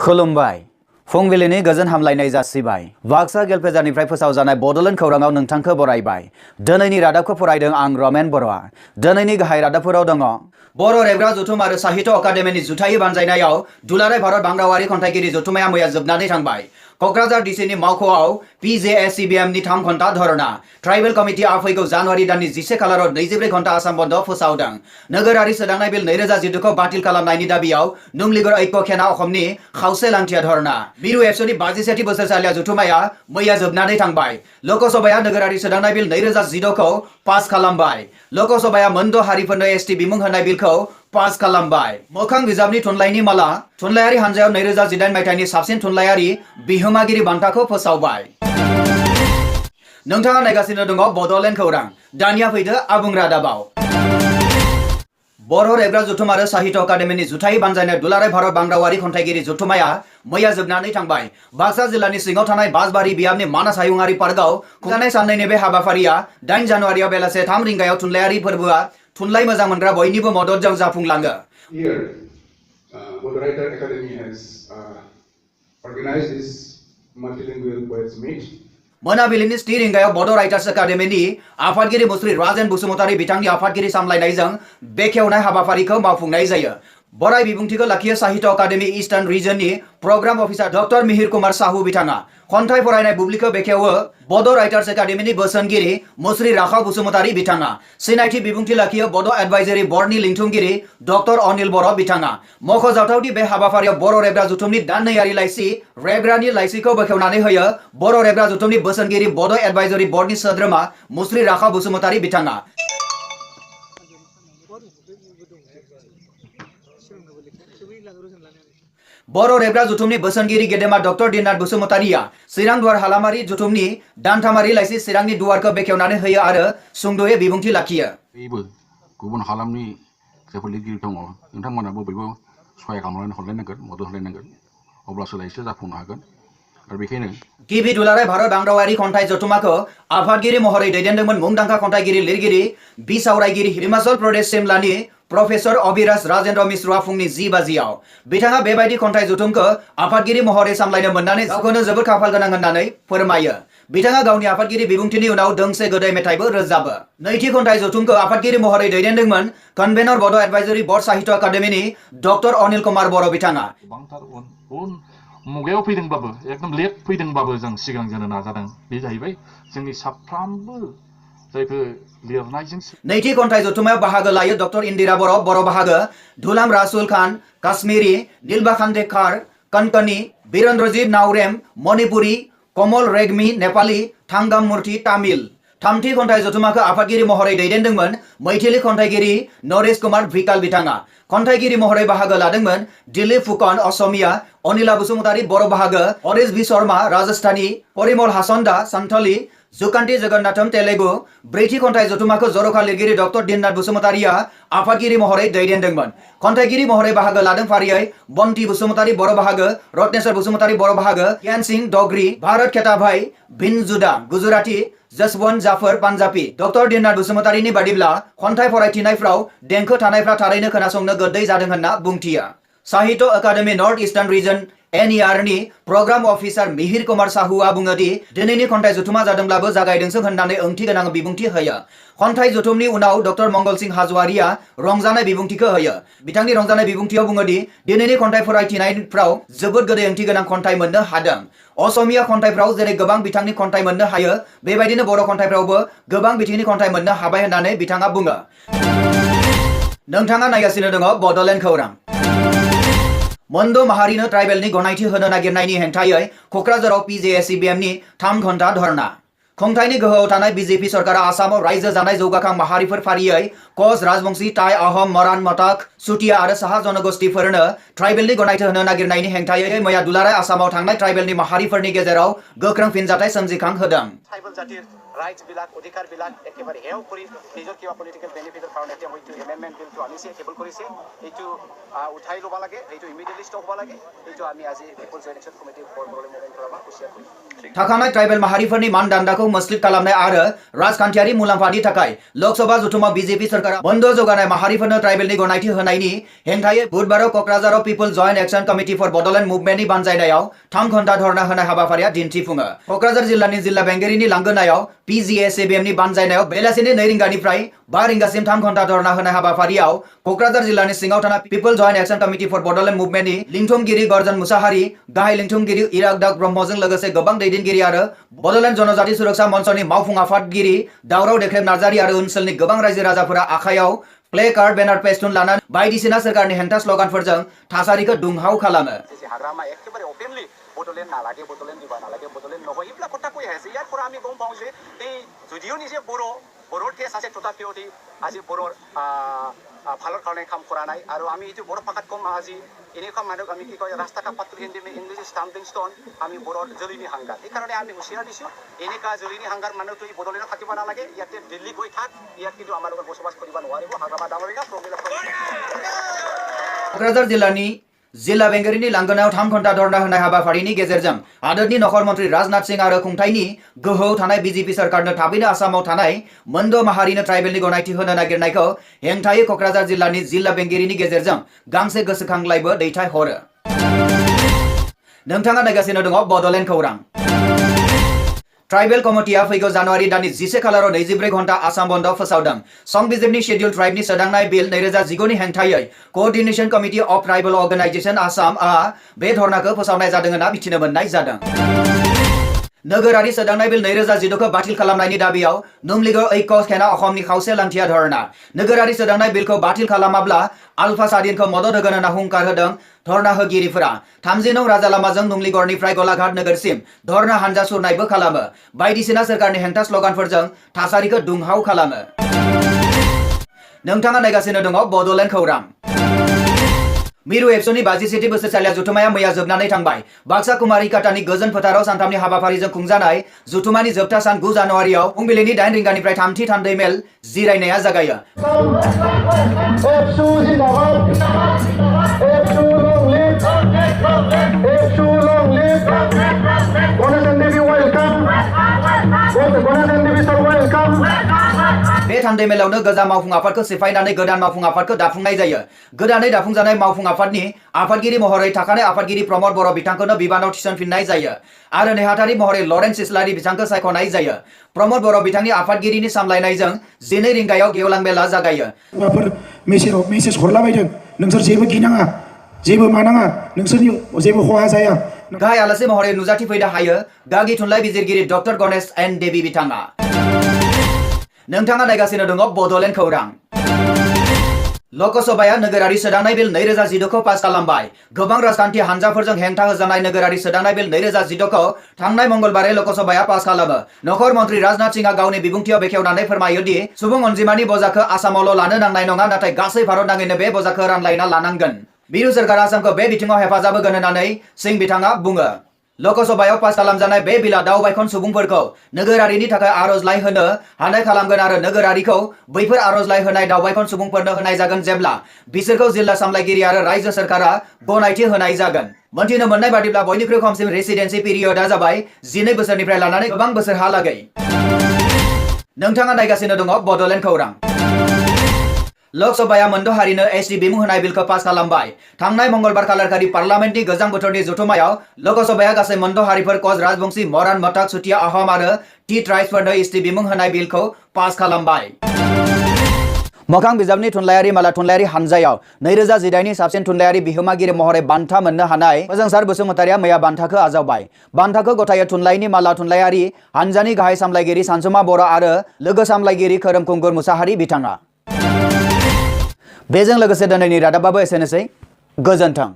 खुलुमबाय फुंबिलिनि गोजोन हामलायनाय जासिबाय बाक्सा गेलफेजारनिफ्राय फोसावजानाय बड'लेण्ड खौराङाव नोंथांखौ बरायबाय दिनैनि रादाबखौ फरायदों आं रमेन बर'आ दिनैनि गाहाय रादाबफोराव दङ बर' रेबग्रा जथुम आरो साहित्य अकादेमिनि जुथाइ बानजायनायाव दुलाराय भारत बांरावारि खन्थाइगिरि जथुमाया मैया जोबनानै थांबाय क'क्राझार डिसिनि मावख'आव PJSCBMनि 3 घन्टा धरना ट्राइबेल कमिटिआ फैगौ जानुवारि दाननि 11 खालाराव 24 घन्टा आसाम बन्द फोसावदों नोगोरारि सोदांनाय बिल 2014 खौ बातिल खालामनायनि दाबियाव नुंलिगर ऐक्य खेना अखमनि खावसे लांथिया धरना मिरु एबसुनि 57थि बोसोरसालिया जथुमाया मैया जोबनानै थांबाय लोकसभाया नोगोरारि सोदांनाय बिल 2016 खौ पास खालामबाय लोकसभाया मोनद' हारिफोरनो ST बिमुं होनाय बिलखौ पास खालामबाय मोखां बिजाबनि थुनलाइनि माला थुनलाइयारि हानजायाव 2018 मायथाइनि साबसिन थुनलाइयारि बिहोमागिरि बान्थाखौ फोसावबाय नोंथाङा नायगासिनो दङ बड'लेण्ड खौरां दानिया फैदो आबुं रादाबाव बर' रेबग्रा जथुम आरो साहित्य अकादेमिनि जुथाइ बानजायनाय दुलाराय भारत बांरावारि खन्थाइगिरि जथुमाया मैया जोबनानै थांबाय बाक्सा जिल्लानि सिङाव थानाय बासबारि बियाबनि मानास हायुङारि पार्कआव खुंजानाय साननैनि बे हाबाफारिया 8 जानुवारियाव बेलासे 3 रिंगायाव थुनलाइयारि फोरबोआ थुनलाइ मोजां मोनग्रा बयनिबो मददजों जाफुंलाङो Bodo Writer Academy has organized this multilingual poets meet. मोनाबिलिनि 3 रिंगायाव बड' राइटार्स एकाडेमिनि आफादगिरि मुस्रि राजेन बसुमतारी बिथांनि आफादगिरि सामलायनायजों बेखेवनाय हाबाफारिखौ मावफुंनाय जायो बराय बिबुंथिखौ लाखियो साहित्य अकादेमि ईस्टार्न रिजननि program officer doctor Mihir Kumar Sahu बिथाङा खन्थाइ फरायनाय बुब्लिखौ बेखेवो बड' राइटार्स एकाडेमिनि बोसोनगिरि मुस्रि राखाव बसुमतारी बिथाङा सिनायथि बिबुंथि लाखियो बड' एडभाइजरी बर्डनि लिंथुमगिरि डक्टर अनिल बर' बिथाङा मख'जाथावदि बे हाबाफारियाव बर' रेबग्रा जथुमनि दाननैयारि लाइसि रेबग्रानि लाइसिखौ बेखेवनानै होयो बर' रेबग्रा जथुमनि बोसोनगिरि बड' एडभाइजरी बर्डनि सोद्रोमा मुस्रि राखाव बसुमतारी बिथाङा बर' रेबग्रा जथुमनि बोसोनगिरि गेदेमा डक्टर दिननाथ बसुमतारीया चिरां दुवार हालामारि जथुमनि दानथामारि लाइसि चिरांनि दुवारखौ बेखेवनानै होयो आरो सुंद'यै बिबुंथि लाखियो गुबुन हालामनि जायफोर लिरगिरि दङ नोंथांमोनाबो बयबो सहाय खालामनानै हरलायनांगोन मदद होलायनांगोन अब्लासो लाइसिया जाफुंनो हागोन आरो बेखायनो गिबि दुलाराय भारत बांरावारि खन्थाइ जथुमाखौ आफादगिरि महरै दैदेनदोंमोन मुंदांखा खन्थाइगिरि लिरगिरि बिसावरायगिरि हिमाचल प्रदेश सिमलानि प्रफेसर अभिराज राजेन्द्र मिश्रआ फुंनि 10 बाजियाव बिथाङा बेबायदि खन्थाइ जथुमखौ आफादगिरि महरै सामलायनो मोननानै गावखौनो जोबोद खाफाल गोनां होननानै फोरमायो बिथाङा गावनि आफादगिरि बिबुंथिनि उनाव दोंसे गोदै मेथाइबो रोजाबो नैथि खन्थाइ जथुमखौ आफादगिरि महरै दैदेनदोंमोन कन्भेनर बड' एडभाइजरी बर्ड साहित्य अकादेमिनि डक्टर अनिल कुमार बर' बिथाङा मुगायाव फैदोंबाबो एकदम लेट फैदोंबाबो जों सिगां जानो नाजादों बे जाहैबाय जोंनि साफ्रामबो जायफोर लिरनायजों नैथि खन्थाइ जथुमायाव बाहागो लायो डक्टर इन्दिरा बर' बाहागो धुलाम रासुल खान काश्मीरी नीलबाखान्दे खार कनकनी बीरेन्द्रजीत नावरेम मणिपुरी कमल रेग्मी नेपाली थांगाम मुर्ति तामिल थामथि खन्थाइ जथुमाखौ आफादगिरि महरै दैदेनदोंमोन मैथिली खन्थाइगिरि नरेश कुमार भिकाल बिथाङा खन्थाइगिरि महरै बाहागो लादोंमोन दिलीप फुकन असमिया अनिला बसुमतारी बर' बाहागो हरीश बि शर्मा राजस्थानी परिमल हासनदा सान्थाली जुकान्ति जगन्नाथम तेलेगु ब्रैथि खन्थाइ जथुमाखौ जर'खा लिरगिरि डक्टर दिननाथ बसुमतारीया आफादगिरि महरै दैदेनदोंमोन खन्थाइगिरि महरै बाहागो लादों फारियै बन्ति बसुमतारी बर' बाहागो रत्नेश्वर बसुमतारी बर' बाहागो ज्ञान सिंह डगरी भारत खेताभाई भिनजुदा गुजराती जसवन्त जाफर पान्जाबी डक्टर दिननाथ बसुमतारीनि बादिब्ला खन्थाइ फरायथिनायफ्राव देंखो थानायफ्रा थारैनो खोनासंनो गोदै जादों होनना बुंथियो Sahitya Akademi north eastern region NER नि प्रग्राम अफिसार मिहिर कुमार साहुआ बुङो दि दिनैनि खन्थाइ जथुमा जादोंब्लाबो जागायदोंसो होननानै ओंथि गोनां बिबुंथि होयो खन्थाइ जथुमनि उनाव डक्टर मंगल सिंह हाजवारिया रंजानाय बिबुंथिखौ होयो बिथांनि रंजानाय बिबुंथियाव बुङो दि दिनैनि खन्थाइ फरायथिनायफ्राव जोबोद गोदै ओंथि गोनां खन्थाइ मोननो हादों असमिया खन्थाइफ्राव जेरै गोबां बिथांनि खन्थाइ मोननो हायो बेबायदिनो बर' खन्थाइफ्रावबो गोबां बिथिंनि खन्थाइ मोननो हाबाय होननानै बिथाङा बुङो नोंथाङा नायगासिनो दङ बड'लेण्ड खौरां मोनद' माहारिनो ट्राइबेलनि गनायथि होनो नागिरनायनि हेंथायै क'क्राझाराव PJSCBMनि 3 घन्टा धरना खुंथायनि गोहोआव थानाय बीजेपी सरकारा आसामाव रायजो जानाय जौगाखां माहारिफोर फारियै कच राजबंशी टाइ आहम मरान मटाक चुटिया आरो साहा जनगोष्ठीफोरनो ट्राइबेलनि गनायथि होनो नागिरनायनि हेंथायै मैया दुलाराय आसामाव थांनाय ट्राइबेलनि माहारिफोरनि गेजेराव गोख्रों फिनजाथाय सोमजिखां होदों राइट्स বিলাক অধিকাৰ বিলাক একেবাৰে হেও কৰি নিজৰ কিবা পলিটিকেল বেনিফিটৰ কাৰণে এতিয়া হয়তো এমেণ্ডমেণ্ট বিলটো আনিছে টেবল কৰিছে এইটো উঠাই ল'ব লাগে এইটো ইমিডিয়েটলি ষ্টপ হ'ব লাগে এইটো আমি আজি পিপল জয়েন্ট একশ্যন কমিটিৰ ফৰ প্ৰব্লেম মুভমেণ্ট কৰা উচিত थाखानाय ट्राइबेल माहारिफोरनि मानदान्दाखौ मोस्लिद खालामनाय आरो राजखान्थियारि मुलाम्फानि थाखाय लोकसभा जथुमाव बीजेपी सरकारा बन्द जौगानाय माहारिफोरनो ट्राइबेलनि गनायथि होनायनि हेंथायै बुधबाराव क'क्राझाराव people joint action committee for Bodoland मुभमेन्टनि बानजायनायाव 3 घन्टा धरना होनाय हाबाफारिया दिन्थिफुङो। क'क्राझार जिल्लानि जिल्ला बेंगिरिनि लांगोनायाव PGSABMनि बानजायनायाव बेलासिनि 2 रिंगानिफ्राय 5 रिंगासिम 3 घन्टा धरना होनाय हाबाफारियाव क'क्राझार जिल्लानि सिङाव थानाय people joint action committee for Bodoland मुभमेन्टनि लिंथुमगिरि गर्जन मुसाहारि, गाहाय लिंथुमगिरि इरागदाग ब्रह्मजों लोगोसे गोबां दैदेनगिरि आरो बड'लेण्ड जनजाति सुरक्षा मन्चनि मावफुं आफादगिरि दावराव देख्रेब नार्जारि आरो ओनसोलनि गोबां रायजो राजाफोरा आखायाव प्ले कार्ड बेनार पेस्टुन लानानै बायदिसिना सरकारनि हेंथा स्ल'गानफोरजों थासारिखौ दुंहाव खालामो। हाग्रामा एखेबारे अपेनलि बड'लेण्ड नालागे बड'लेण्ड दिबा नालागे बड'लेण्ड নহয় এইবিলাক কথা কৈ আছে। ইয়াৰ পৰা আমি গম পাওঁ যে এই যদিও নিজে বড়োৰ কেছ আছে তথাপিও আজি বড়োৰ ভালৰ কাৰণে কাম কৰা নাই আৰু আমি এইটো বড়ো ভাষাত কম আজি এনেকুৱা মানুহক আমি কি কয় ৰাস্তা কাপাত হিন্দী ইংলিছ ষ্টাম্পিং ষ্টন আমি বড়োৰ জলিনী হাংগাৰ। সেইকাৰণে আমি হুঁচিয়াৰ দিছোঁ এনেকুৱা জলিনী হাংগাৰ মানুহটো এই বড়োলেণ্ডত থাকিব নালাগে, ইয়াতে দিল্লী গৈ থাক, ইয়াত কিন্তু আমাৰ লগত বসবাস কৰিব নোৱাৰিব। হাগ্ৰামা ডাঙৰীয়া क'क्राझार जिल्लानि जिल्ला बेंगिरिनि लांगोनायाव 3 घन्टा धरना होनाय हाबाफारिनि गेजेरजों हादोरनि नखर मन्त्रि राजनाथ सिंह आरो खुंथायनि गोहोआव थानाय बीजेपी सरकारनो थाबैनो आसामाव थानाय मोनद' माहारिनो ट्राइबेलनि गनायथि होनो नागिरनायखौ हेंथायै क'क्राझार जिल्लानि जिल्ला बेंगिरिनि गेजेरजों गांसे गोसोखांलाइबो दैथायहरो। नोंथाङा नायगासिनो दङ बड'लेण्ड खौरां। ट्राइबेल कमिटिया फैगौ जानुवारि दाननि 11 खालाराव 24 घन्टा आसाम बन्द फोसावदों। संबिजिरनि शेड्युल ट्राइबनि सोदांनाय बिल 2019 नि हेंथायै coordination committee of tribal organization आसामआ बे धरनाखौ फोसावनाय जादों होनना मिथिनो मोननाय जादों। नोगोरारि सोदांनाय बिल 2014 खौ बातिल खालामनायनि दाबियाव नुमलिगर ऐक्य खेना अखमनि खावसे लांथिया धरना। नोगोरारि सोदांनाय बिलखौ बातिल खालामाब्ला आलफा सादिनखौ मदद होगोन होनना हुंकार होदों धरना होगिरिफोरा। 30 नं राजा लामाजों नुमलिगरनिफ्राय गलाघाट नोगोरसिम धरना हानजा सुरनायबो खालामो। बायदिसिना सरकारनि हेंथा स्ल'गानफोरजों थासारिखौ दुंहाव खालामो। नोंथाङा नायगासिनो दङ बड'लेण्ड खौरां। मिरु एबसुनि 57 बोसोरसालिया जुथुमाया मैया जोबनानै थांबाय। बाक्सा कुमारी काटानि गोजोन फोथाराव सानथामनि हाबाफारिजों खुंजानाय जुथुमानि जोबथा सान 9 जानुवारियाव फुंबिलिनि 8 रिंगानिफ्राय 3थि थान्दै मेल जिरायनाया जागायो। बे थान्दै मेलावनो गोजाम मावफुं आफादखौ सिफायनानै गोदान मावफुं आफादखौ दाफुंनाय जायो। गोदानै दाफुंजानाय मावफुं आफादनि आफादगिरि महरै थाखानाय आफादगिरि प्रमद बर' बिथांखौनो बिबानाव थिसनफिननाय जायो आरो नेहाथारि महरै लरेन्स इस्लारि बिथांखौ सायख'नाय जायो। प्रमद बर' बिथांनि आफादगिरिनि सामलायनायजों 12 रिंगायाव गेवलां मेला जागायो। मेसेज हरलाबायदों, नोंसोर जेबो गिनाङा, जेबो मानाङा, नोंसोरनि जेबो खहा जाया। गाहाय आलासि महरै नुजाथिफैनो हायो गागि थुनलाइ बिजिरगिरि डक्टर गणेश एन देवी बिथाङा। नोंथाङा नायगासिनो दङ बड'लेण्ड खौरां। लोकसभाया नोगोरारि सोदांनाय बिल 2014 खौ पास खालामबाय। गोबां राजखान्थि हानजाफोरजों हेंथा होजानाय नोगोरारि सोदांनाय बिल 2014 खौ थांनाय मंगलबारै लोकसभाया पास खालामो। नखर मन्त्रि राजनाथ सिंहआ गावनि बिबुंथियाव बेखेवनानै फोरमायो दि सुबुं अनजिमानि बजाखौ आसामावल' लानो नांनाय नङा, नाथाय गासै भारत नाङैनो बे बजाखौ रानलायना लानांगोन। मिरु सरकारा आसामखौ बे बिथिङाव हेफाजाब होगोन होननानै सिंह बिथाङा बुङो। लोकसभायाव पास खालामजानाय बे बिलआ दावबायखन सुबुंफोरखौ नोगोरारिनि थाखाय आर'जलाइ होनो हानाय खालामगोन आरो नोगोरारिखौ बैफोर आर'जलाइ होनाय दावबायखन सुबुंफोरनो होनाय जागोन जेब्ला बिसोरखौ जिल्ला सामलायगिरि आरो रायजो सरकारा गनायथि होनाय जागोन। मोनथिनो मोननाय बादिब्ला बयनिख्रुइ खमसिन रेसिडेन्सि पिरियडआ जाबाय 12 बोसोरनिफ्राय लानानै गोबां बोसोरहालागै। नोंथाङा नायगासिनो दङ बड'लेण्ड खौरां। लोकसभाया मोनद' हारिनो एसटि बिमुं होनाय बिलखौ पास खालामबाय। थांनाय मंगलबार खालारखालि पार्लामेन्टनि गोजां बोथोरनि जथुमायाव लोकसभाया गासै मोनद' हारिफोर कच राजबंशी, मरान, मटाक, चुटिया, आहम आरो टि ट्राइब्सफोरनो एसटि बिमुं होनाय बिलखौ पास खालामबाय। मोखां बिजाबनि थुनलाइयारि माला थुनलाइयारि हानजायाव 2018 नि साबसिन थुनलाइयारि बिहोमागिरि महरै बान्था मोननो हानाय फोजोंसार बसुमतारिया मैया बान्थाखौ आजावबाय। बान्थाखौ गथायो थुनलाइनि माला थुनलाइयारि हानजानि गाहाय सामलायगिरि सानसुमा बर' आरो लोगो सामलायगिरि खोरोमखुंगुर मुसाहारि बिथाङा। बेजों लोगोसे दिनैनि रादाबाबो एसेनोसै। गोजोन्थों।